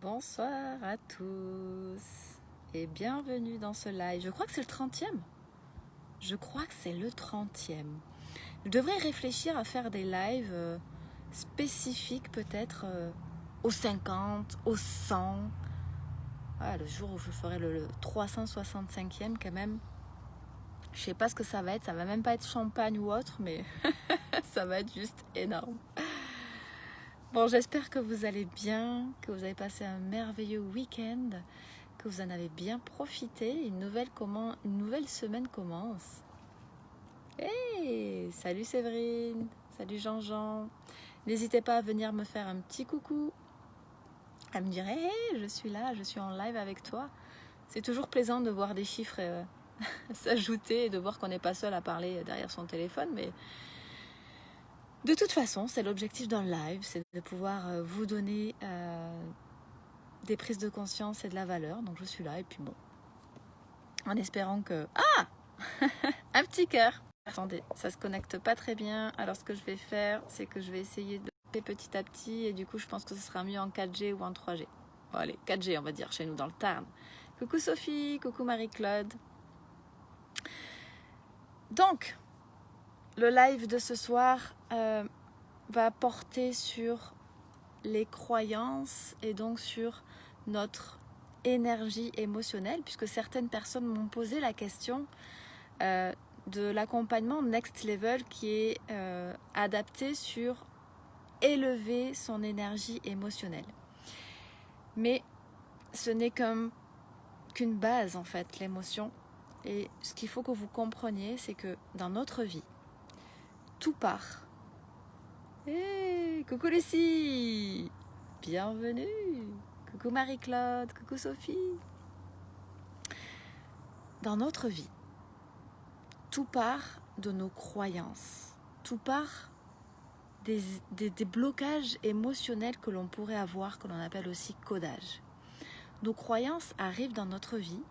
Bonsoir à tous et bienvenue dans ce live. Je crois que c'est le 30e. Je crois que c'est le 30e. Je devrais réfléchir à faire des lives spécifiques peut-être aux 50, aux 100. Ah, le jour où je ferai le 365e quand même. Je sais pas ce que ça va être. Ça va même pas être champagne ou autre, mais ça va être juste énorme. Bon, j'espère que vous allez bien, que vous avez passé un merveilleux week-end, que vous en avez bien profité. Une nouvelle semaine commence. Hey, salut Séverine, salut Jean-Jean. N'hésitez pas à venir me faire un petit coucou, à me dire hey, je suis là, je suis en live avec toi. C'est toujours plaisant de voir des chiffres s'ajouter et de voir qu'on n'est pas seul à parler derrière son téléphone, mais de toute façon, c'est l'objectif d'un live, c'est de pouvoir vous donner des prises de conscience et de la valeur. Donc je suis là et puis bon, en espérant que... Ah un petit cœur. Attendez, ça se connecte pas très bien. Alors ce que je vais faire, c'est que je vais essayer de faire petit à petit et du coup je pense que ce sera mieux en 4G ou en 3G. Bon allez, 4G on va dire chez nous dans le Tarn. Coucou Sophie, coucou Marie-Claude. Donc, le live de ce soir va porter sur les croyances et donc sur notre énergie émotionnelle, puisque certaines personnes m'ont posé la question de l'accompagnement Next Level qui est adapté sur élever son énergie émotionnelle. Mais ce n'est qu'une base en fait, l'émotion. Et ce qu'il faut que vous compreniez, c'est que dans notre vie, tout part. Hey, coucou Lucie, bienvenue. Coucou Marie-Claude, coucou Sophie. Dans notre vie, tout part de nos croyances. Tout part des blocages émotionnels que l'on pourrait avoir, que l'on appelle aussi codage. Nos croyances arrivent dans notre vie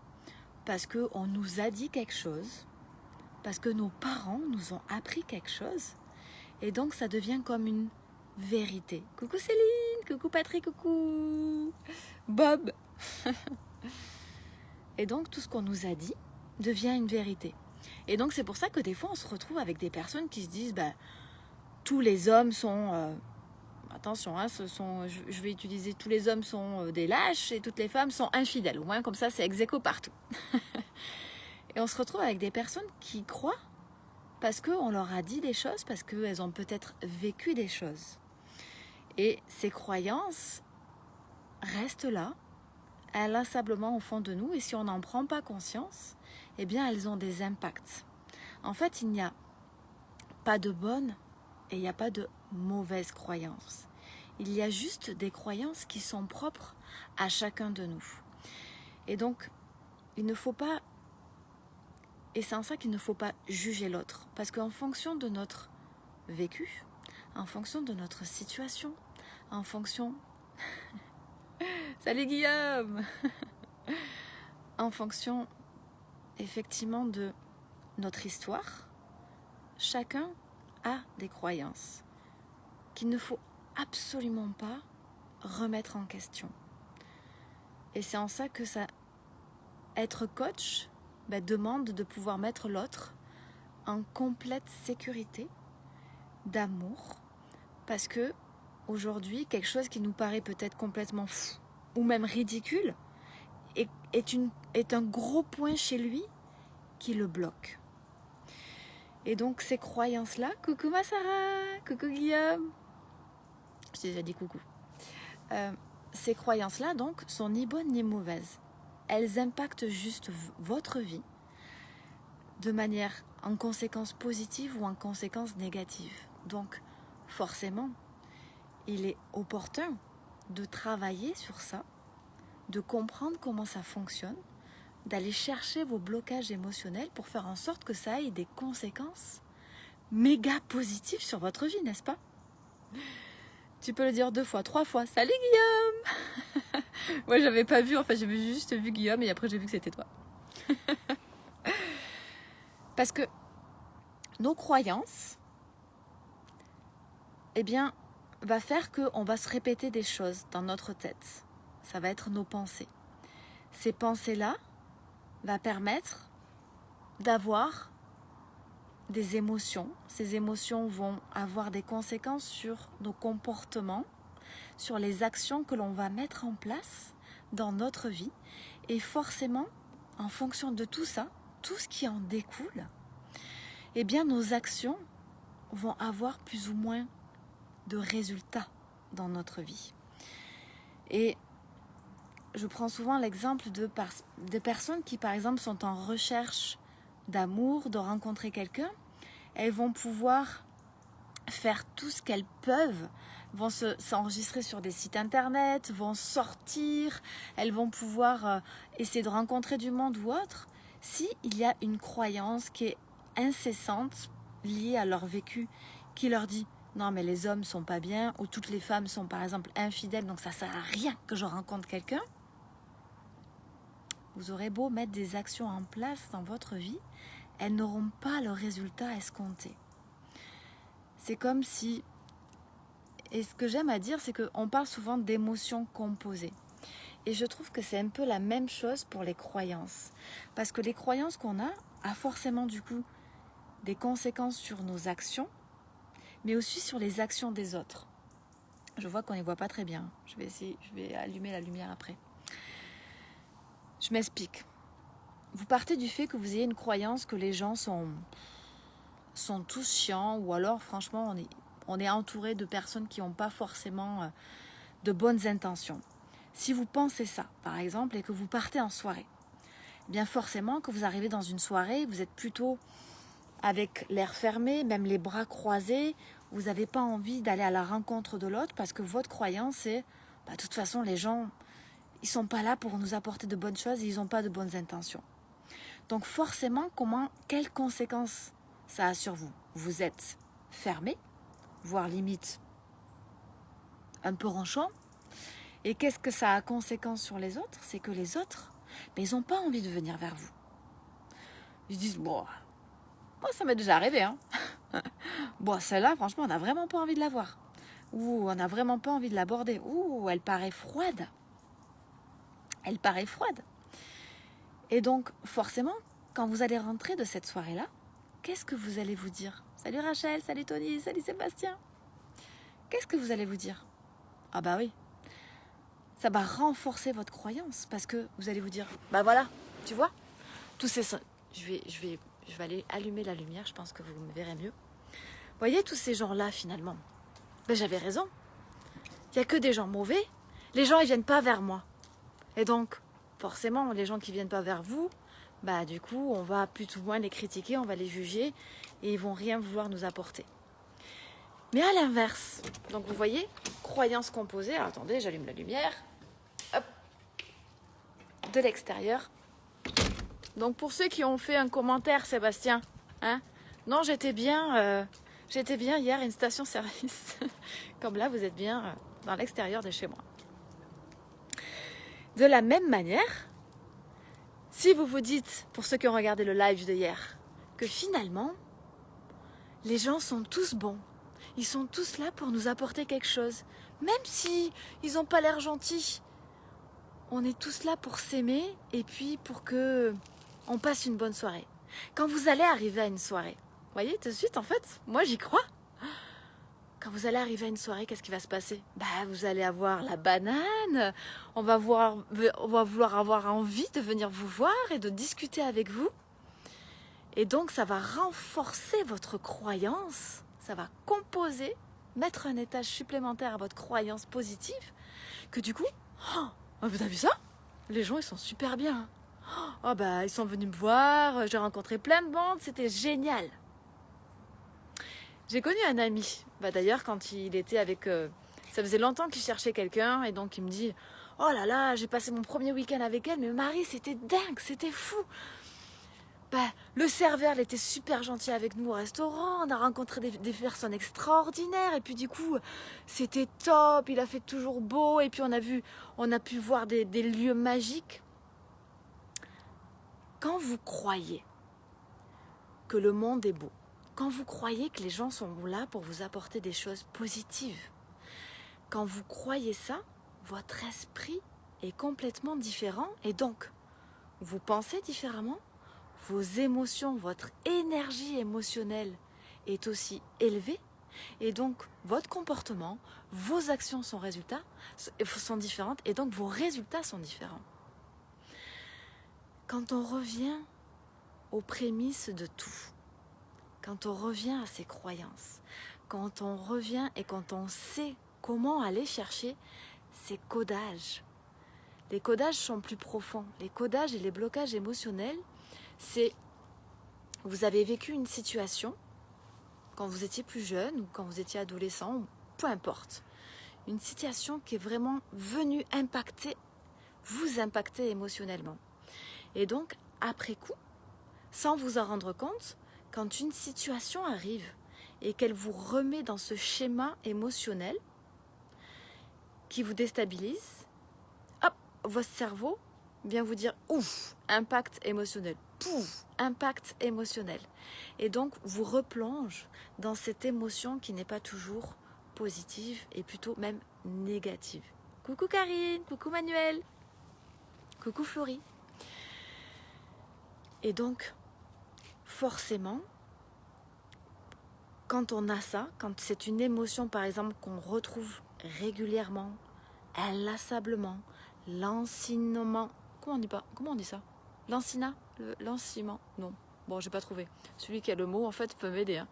parce qu'on nous a dit quelque chose, parce que nos parents nous ont appris quelque chose, et donc ça devient comme une vérité. Coucou Céline, coucou Patrick, coucou Bob. Et donc tout ce qu'on nous a dit devient une vérité. Et donc c'est pour ça que des fois on se retrouve avec des personnes qui se disent tous les hommes sont... attention, hein, je vais utiliser tous les hommes sont des lâches et toutes les femmes sont infidèles. Au moins comme ça c'est ex aequo partout. Et on se retrouve avec des personnes qui croient parce qu'on leur a dit des choses, parce qu'elles ont peut-être vécu des choses. Et ces croyances restent là, inlassablement au fond de nous, et si on n'en prend pas conscience, eh bien elles ont des impacts. En fait, il n'y a pas de bonnes et il n'y a pas de mauvaises croyances. Il y a juste des croyances qui sont propres à chacun de nous. Et donc, il ne faut pas... Et c'est en ça qu'il ne faut pas juger l'autre. Parce qu'en fonction de notre vécu, en fonction de notre situation, en fonction... Salut Guillaume. En fonction, effectivement, de notre histoire, chacun a des croyances qu'il ne faut absolument pas remettre en question. Et c'est en ça que être coach demande de pouvoir mettre l'autre en complète sécurité, d'amour, parce que aujourd'hui, quelque chose qui nous paraît peut-être complètement fou ou même ridicule est un gros point chez lui qui le bloque. Et donc ces croyances-là, coucou ma Sarah, coucou Guillaume, je t'ai déjà dit coucou. Ces croyances-là donc sont ni bonnes ni mauvaises. Elles impactent juste votre vie de manière en conséquence positive ou en conséquence négative. Donc forcément, il est opportun de travailler sur ça, de comprendre comment ça fonctionne, d'aller chercher vos blocages émotionnels pour faire en sorte que ça ait des conséquences méga positives sur votre vie, n'est-ce pas? Tu peux le dire 2 fois, 3 fois. Salut Guillaume. Moi j'avais pas vu, enfin j'avais juste vu Guillaume et après j'ai vu que c'était toi. Parce que nos croyances, va faire qu'on va se répéter des choses dans notre tête. ça va être nos pensées. Ces pensées-là vont permettre d'avoir des émotions. Ces émotions vont avoir des conséquences sur nos comportements, sur les actions que l'on va mettre en place dans notre vie. Et forcément, en fonction de tout ça, tout ce qui en découle, eh bien nos actions vont avoir plus ou moins de résultats dans notre vie. Et je prends souvent l'exemple de personnes qui, par exemple, sont en recherche d'amour, de rencontrer quelqu'un. Elles vont pouvoir faire tout ce qu'elles peuvent, vont s'enregistrer sur des sites internet, vont sortir, elles vont pouvoir essayer de rencontrer du monde ou autre, s'il y a une croyance qui est incessante, liée à leur vécu, qui leur dit « Non, mais les hommes ne sont pas bien » ou « Toutes les femmes sont par exemple infidèles, donc ça ne sert à rien que je rencontre quelqu'un », vous aurez beau mettre des actions en place dans votre vie, elles n'auront pas le résultat escompté. C'est comme si... Et ce que j'aime à dire, c'est qu'on parle souvent d'émotions composées. Et je trouve que c'est un peu la même chose pour les croyances. Parce que les croyances qu'on a forcément du coup des conséquences sur nos actions, mais aussi sur les actions des autres. Je vois qu'on ne les voit pas très bien. Je vais allumer la lumière après. Je m'explique. Vous partez du fait que vous ayez une croyance que les gens sont tous chiants, ou alors franchement on est entouré de personnes qui n'ont pas forcément de bonnes intentions. Si vous pensez ça, par exemple, et que vous partez en soirée, eh bien forcément, que vous arrivez dans une soirée, vous êtes plutôt avec l'air fermé, même les bras croisés, vous n'avez pas envie d'aller à la rencontre de l'autre parce que votre croyance est, de toute façon, les gens, ils ne sont pas là pour nous apporter de bonnes choses et ils n'ont pas de bonnes intentions. Donc forcément, quelles conséquences ça a sur vous? Vous êtes fermé, voire limite un peu ronchon. Et qu'est-ce que ça a conséquence sur les autres? C'est que les autres, ils n'ont pas envie de venir vers vous. Ils disent, bon, moi ça m'est déjà arrivé. Bon, celle-là, franchement, on n'a vraiment pas envie de la voir. Ou on n'a vraiment pas envie de l'aborder. Ou elle paraît froide. Elle paraît froide. Et donc, forcément, quand vous allez rentrer de cette soirée-là, qu'est-ce que vous allez vous dire? Salut Rachel, salut Tony, salut Sébastien. Qu'est-ce que vous allez vous dire? Ah bah oui, ça va renforcer votre croyance parce que vous allez vous dire, bah voilà, tu vois, tous ces... Je vais aller allumer la lumière, je pense que vous me verrez mieux. Vous voyez tous ces gens-là finalement, j'avais raison. Il n'y a que des gens mauvais. Les gens, ils viennent pas vers moi. Et donc, forcément, les gens qui viennent pas vers vous, du coup, on va plus ou moins les critiquer, on va les juger et ils vont rien vouloir nous apporter. Mais à l'inverse, donc vous voyez, croyance composée. Alors, attendez, j'allume la lumière. Hop, de l'extérieur. Donc pour ceux qui ont fait un commentaire, Sébastien, non, j'étais bien hier à une station-service. Comme là, vous êtes bien dans l'extérieur de chez moi. De la même manière, si vous vous dites, pour ceux qui ont regardé le live de hier, que finalement, les gens sont tous bons, ils sont tous là pour nous apporter quelque chose, même si ils n'ont pas l'air gentils, on est tous là pour s'aimer et puis pour que on passe une bonne soirée. Quand vous allez arriver à une soirée, vous voyez, tout de suite, en fait, moi j'y crois. Quand vous allez arriver à une soirée, qu'est-ce qui va se passer? Vous allez avoir la banane, on va vouloir avoir envie de venir vous voir et de discuter avec vous. Et donc, ça va renforcer votre croyance, ça va composer, mettre un étage supplémentaire à votre croyance positive, que du coup, vous avez vu ça? Les gens, ils sont super bien. Ils sont venus me voir, j'ai rencontré plein de bandes, c'était génial. J'ai connu un ami, d'ailleurs quand il était avec... ça faisait longtemps qu'il cherchait quelqu'un et donc il me dit « Oh là là, j'ai passé mon premier week-end avec elle, mais Marie, c'était dingue, c'était fou !» Le serveur, il était super gentil avec nous au restaurant, on a rencontré des personnes extraordinaires et puis du coup, c'était top, il a fait toujours beau et puis on a pu voir des lieux magiques. Quand vous croyez que le monde est beau, quand vous croyez que les gens sont là pour vous apporter des choses positives, quand vous croyez ça, votre esprit est complètement différent et donc vous pensez différemment, vos émotions, votre énergie émotionnelle est aussi élevée et donc votre comportement, vos actions sont différentes et donc vos résultats sont différents. Quand on revient aux prémices de tout, quand on revient à ses croyances, quand on revient et quand on sait comment aller chercher ces codages. Les codages sont plus profonds. Les codages et les blocages émotionnels, c'est vous avez vécu une situation quand vous étiez plus jeune ou quand vous étiez adolescent, peu importe. Une situation qui est vraiment venue vous impacter émotionnellement. Et donc, après coup, sans vous en rendre compte, quand une situation arrive et qu'elle vous remet dans ce schéma émotionnel qui vous déstabilise, hop, votre cerveau vient vous dire ouf, impact émotionnel, pouf, impact émotionnel. Et donc vous replonge dans cette émotion qui n'est pas toujours positive et plutôt même négative. Coucou Karine, coucou Manuel, coucou Florie. Et donc forcément, quand on a ça, quand c'est une émotion par exemple qu'on retrouve régulièrement, inlassablement, lancinant, comment on dit ça? Lanciment, non. Bon, j'ai pas trouvé. Celui qui a le mot, en fait, peut m'aider. Hein.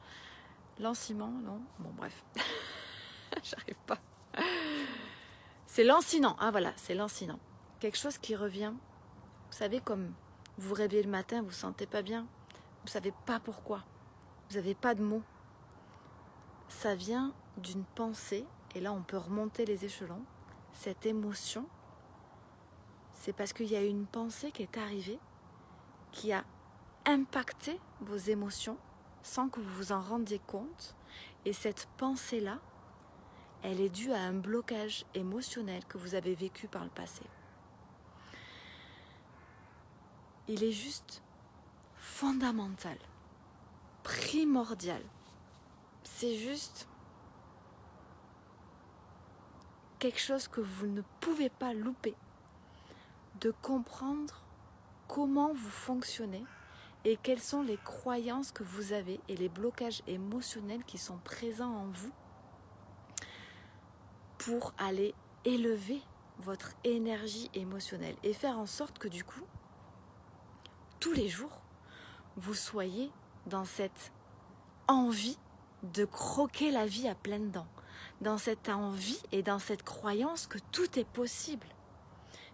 Lanciment, non. Bon, bref. J'arrive pas. C'est lancinant. Ah, voilà, c'est lancinant. Quelque chose qui revient. Vous savez, comme vous vous réveillez le matin, vous ne vous sentez pas bien. Vous savez pas pourquoi. Vous n'avez pas de mots. Ça vient d'une pensée. Et là, on peut remonter les échelons. Cette émotion, c'est parce qu'il y a une pensée qui est arrivée, qui a impacté vos émotions sans que vous vous en rendiez compte. Et cette pensée-là, elle est due à un blocage émotionnel que vous avez vécu par le passé. Il est juste fondamental, primordial. C'est juste quelque chose que vous ne pouvez pas louper, de comprendre comment vous fonctionnez et quelles sont les croyances que vous avez et les blocages émotionnels qui sont présents en vous pour aller élever votre énergie émotionnelle et faire en sorte que du coup, tous les jours, vous soyez dans cette envie de croquer la vie à pleines dents, dans cette envie et dans cette croyance que tout est possible.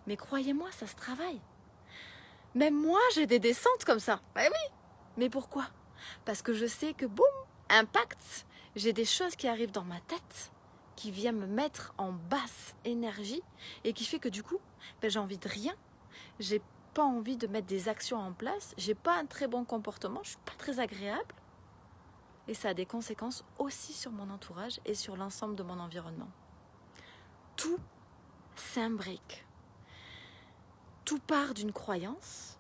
Mais croyez-moi, ça se travaille. Même moi, j'ai des descentes comme ça. Ben oui. Mais pourquoi? Parce que je sais que, boum, impact, j'ai des choses qui arrivent dans ma tête, qui viennent me mettre en basse énergie et qui fait que du coup, j'ai envie de rien. J'ai pas envie de mettre des actions en place. J'ai pas un très bon comportement. Je suis pas très agréable. Et ça a des conséquences aussi sur mon entourage et sur l'ensemble de mon environnement. Tout s'imbrique. Tout part d'une croyance,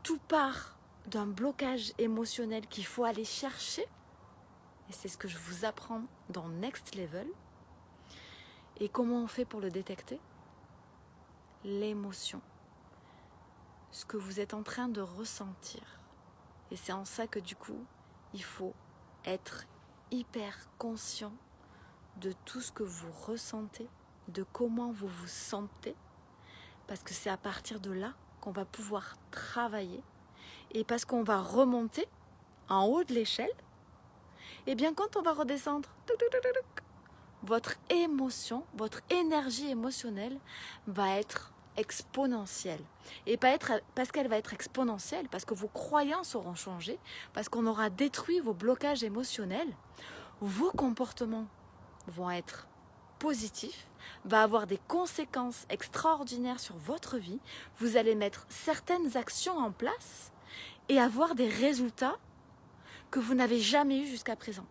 tout part d'un blocage émotionnel qu'il faut aller chercher. Et c'est ce que je vous apprends dans Next Level. Et comment on fait pour le détecter? L'émotion. Ce que vous êtes en train de ressentir. Et c'est en ça que du coup, il faut être hyper conscient de tout ce que vous ressentez, de comment vous vous sentez, parce que c'est à partir de là qu'on va pouvoir travailler, et parce qu'on va remonter en haut de l'échelle, et bien quand on va redescendre, votre émotion, votre énergie émotionnelle va être exponentielle. Et pas être, parce qu'elle va être exponentielle, parce que vos croyances auront changé, parce qu'on aura détruit vos blocages émotionnels, vos comportements vont être positifs, va avoir des conséquences extraordinaires sur votre vie, vous allez mettre certaines actions en place et avoir des résultats que vous n'avez jamais eu jusqu'à présent.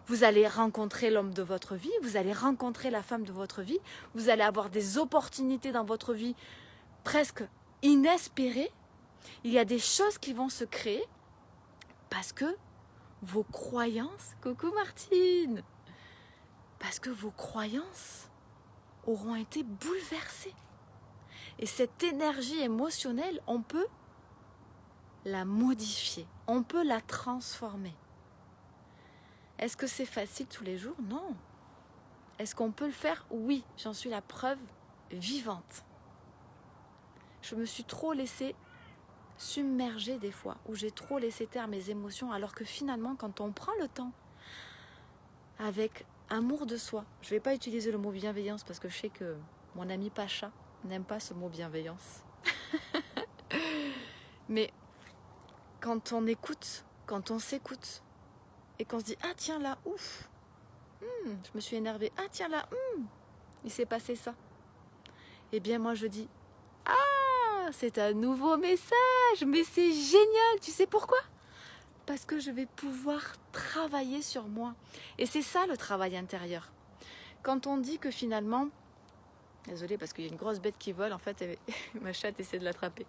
Vous allez rencontrer l'homme de votre vie, vous allez rencontrer la femme de votre vie, vous allez avoir des opportunités dans votre vie presque inespérées. Il y a des choses qui vont se créer parce que vos croyances, coucou Martine, parce que vos croyances auront été bouleversées. Et cette énergie émotionnelle, on peut la modifier, on peut la transformer. Est-ce que c'est facile tous les jours? Non. Est-ce qu'on peut le faire? Oui, j'en suis la preuve vivante. Je me suis trop laissée submerger des fois, où j'ai trop laissé taire mes émotions, alors que finalement, quand on prend le temps, avec amour de soi, je ne vais pas utiliser le mot bienveillance, parce que je sais que mon ami Pacha n'aime pas ce mot bienveillance. Mais quand on écoute, quand on s'écoute, et qu'on se dit « Ah tiens là, ouf, je me suis énervée. Ah tiens là, il s'est passé ça. » Eh bien moi je dis « Ah, c'est un nouveau message, mais c'est génial. Tu sais pourquoi ? Parce que je vais pouvoir travailler sur moi. » Et c'est ça le travail intérieur. Quand on dit que finalement, désolée parce qu'il y a une grosse bête qui vole, en fait, ma chatte essaie de l'attraper.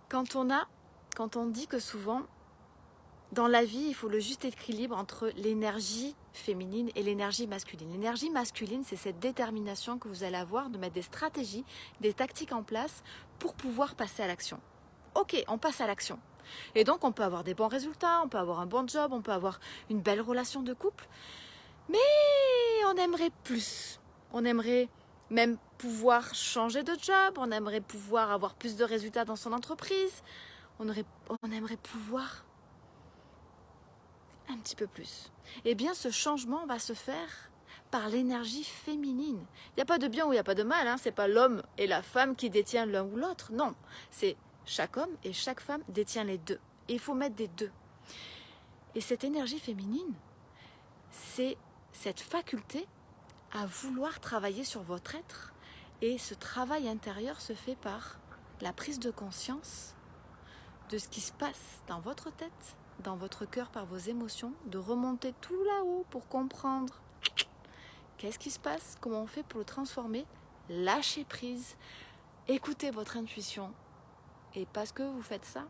Quand on dit que souvent, dans la vie, il faut le juste équilibre entre l'énergie féminine et l'énergie masculine. L'énergie masculine, c'est cette détermination que vous allez avoir de mettre des stratégies, des tactiques en place pour pouvoir passer à l'action. Ok, on passe à l'action. Et donc, on peut avoir des bons résultats, on peut avoir un bon job, on peut avoir une belle relation de couple. Mais on aimerait plus. On aimerait même pouvoir changer de job, on aimerait pouvoir avoir plus de résultats dans son entreprise. On aimerait pouvoir un petit peu plus. Eh bien, ce changement va se faire par l'énergie féminine. Il n'y a pas de bien ou il n'y a pas de mal, hein. C'est pas l'homme et la femme qui détiennent l'un ou l'autre. Non, c'est chaque homme et chaque femme détient les deux. Et il faut mettre des deux. Et cette énergie féminine, c'est cette faculté à vouloir travailler sur votre être. Et ce travail intérieur se fait par la prise de conscience de ce qui se passe dans votre tête, dans votre cœur par vos émotions, de remonter tout là-haut pour comprendre qu'est-ce qui se passe, comment on fait pour le transformer, lâcher prise, écoutez votre intuition. Et parce que vous faites ça,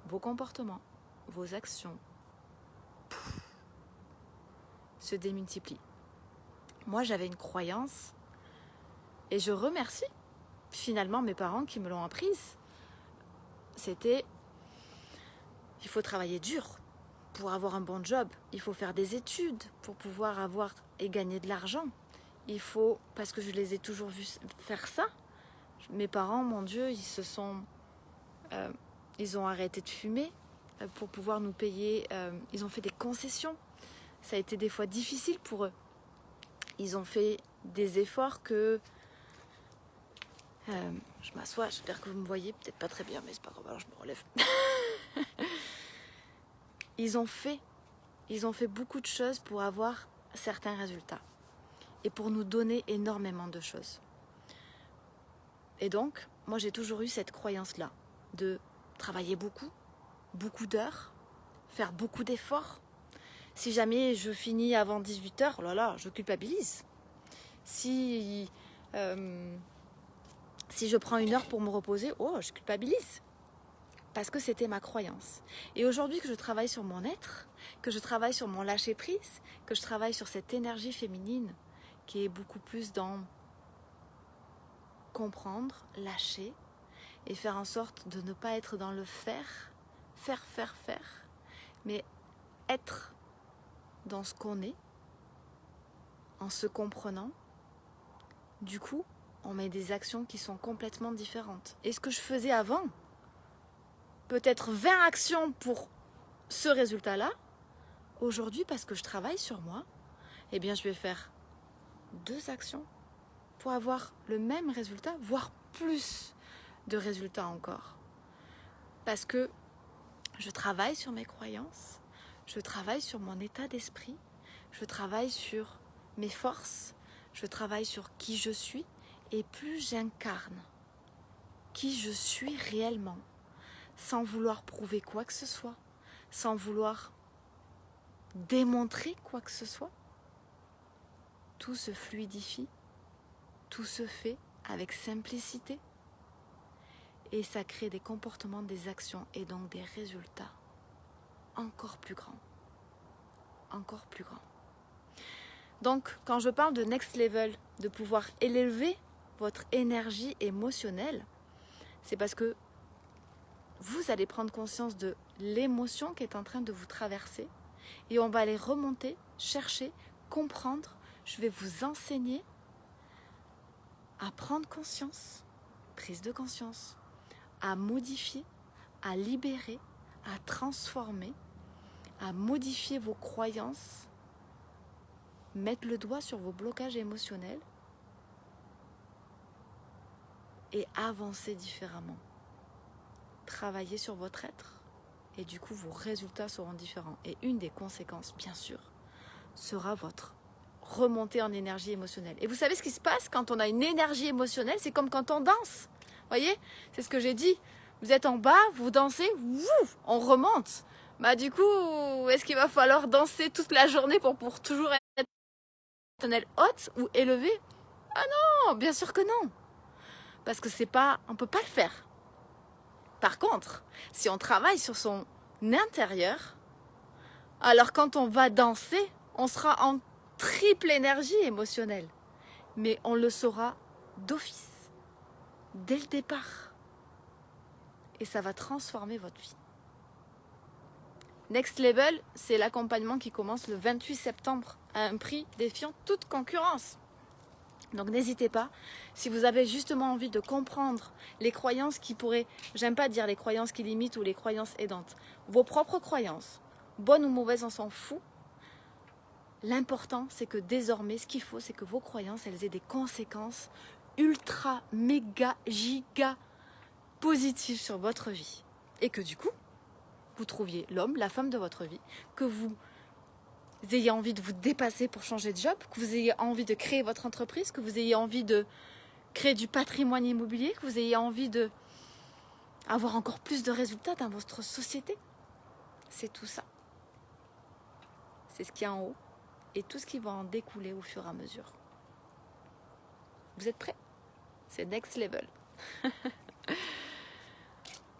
vos comportements, vos actions se démultiplient. Moi, j'avais une croyance et je remercie finalement mes parents qui me l'ont apprise. C'était, il faut travailler dur pour avoir un bon job. Il faut faire des études pour pouvoir avoir et gagner de l'argent. Il faut, parce que je les ai toujours vus faire ça. Mes parents, mon Dieu, ils ont arrêté de fumer pour pouvoir nous payer. Ils ont fait des concessions. Ça a été des fois difficile pour eux. Ils ont fait des efforts que... je m'assois, j'espère que vous me voyez, peut-être pas très bien, mais c'est pas grave, alors je me relève. Ils ont fait beaucoup de choses pour avoir certains résultats et pour nous donner énormément de choses. Et donc, moi j'ai toujours eu cette croyance-là de travailler beaucoup, beaucoup d'heures, faire beaucoup d'efforts. Si jamais je finis avant 18h, oh là là, je culpabilise. Si je prends 1 heure pour me reposer, oh, je culpabilise. Parce que c'était ma croyance. Et aujourd'hui que je travaille sur mon être, que je travaille sur mon lâcher-prise, que je travaille sur cette énergie féminine qui est beaucoup plus dans comprendre, lâcher et faire en sorte de ne pas être dans le faire, mais être dans ce qu'on est, en se comprenant. Du coup, on met des actions qui sont complètement différentes. Et ce que je faisais avant, peut-être 20 actions pour ce résultat-là, aujourd'hui, parce que je travaille sur moi, eh bien, je vais faire 2 actions pour avoir le même résultat, voire plus de résultats encore. Parce que je travaille sur mes croyances, je travaille sur mon état d'esprit, je travaille sur mes forces, je travaille sur qui je suis, et plus j'incarne qui je suis réellement, sans vouloir prouver quoi que ce soit, sans vouloir démontrer quoi que ce soit, tout se fluidifie, tout se fait avec simplicité et ça crée des comportements, des actions et donc des résultats encore plus grands. Encore plus grands. Donc, quand je parle de next level, de pouvoir élever votre énergie émotionnelle, c'est parce que vous allez prendre conscience de l'émotion qui est en train de vous traverser et on va aller remonter, chercher, comprendre. Je vais vous enseigner à prendre conscience, prise de conscience, à modifier, à libérer, à transformer, à modifier vos croyances, mettre le doigt sur vos blocages émotionnels et avancer différemment. Travailler sur votre être et du coup vos résultats seront différents. Et une des conséquences, bien sûr, sera votre remontée en énergie émotionnelle. Et vous savez ce qui se passe quand on a une énergie émotionnelle? C'est comme quand on danse. Vous voyez? C'est ce que j'ai dit. Vous êtes en bas, vous dansez, ouf, on remonte. Bah du coup, est-ce qu'il va falloir danser toute la journée pour toujours être émotionnelle haute ou élevée? Ah non, bien sûr que non. Parce que c'est pas, on peut pas le faire. Par contre, si on travaille sur son intérieur, alors quand on va danser, on sera en triple énergie émotionnelle. Mais on le saura d'office, dès le départ. Et ça va transformer votre vie. Next Level, c'est l'accompagnement qui commence le 28 septembre à un prix défiant toute concurrence. Donc n'hésitez pas, si vous avez justement envie de comprendre les croyances qui pourraient, j'aime pas dire les croyances qui limitent ou les croyances aidantes, vos propres croyances, bonnes ou mauvaises, on s'en fout. L'important, c'est que désormais, ce qu'il faut, c'est que vos croyances, elles aient des conséquences ultra, méga, giga positives sur votre vie. Et que du coup, vous trouviez l'homme, la femme de votre vie, que vous ayez envie de vous dépasser pour changer de job, que vous ayez envie de créer votre entreprise, que vous ayez envie de créer du patrimoine immobilier, que vous ayez envie de avoir encore plus de résultats dans votre société. C'est tout ça. C'est ce qu'il y a en haut et tout ce qui va en découler au fur et à mesure. Vous êtes prêts? C'est Next Level.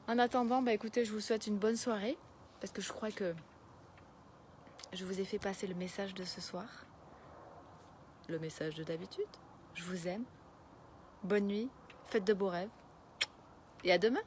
En attendant, écoutez, je vous souhaite une bonne soirée parce que je crois que je vous ai fait passer le message de ce soir. Le message de d'habitude. Je vous aime. Bonne nuit. Faites de beaux rêves. Et à demain.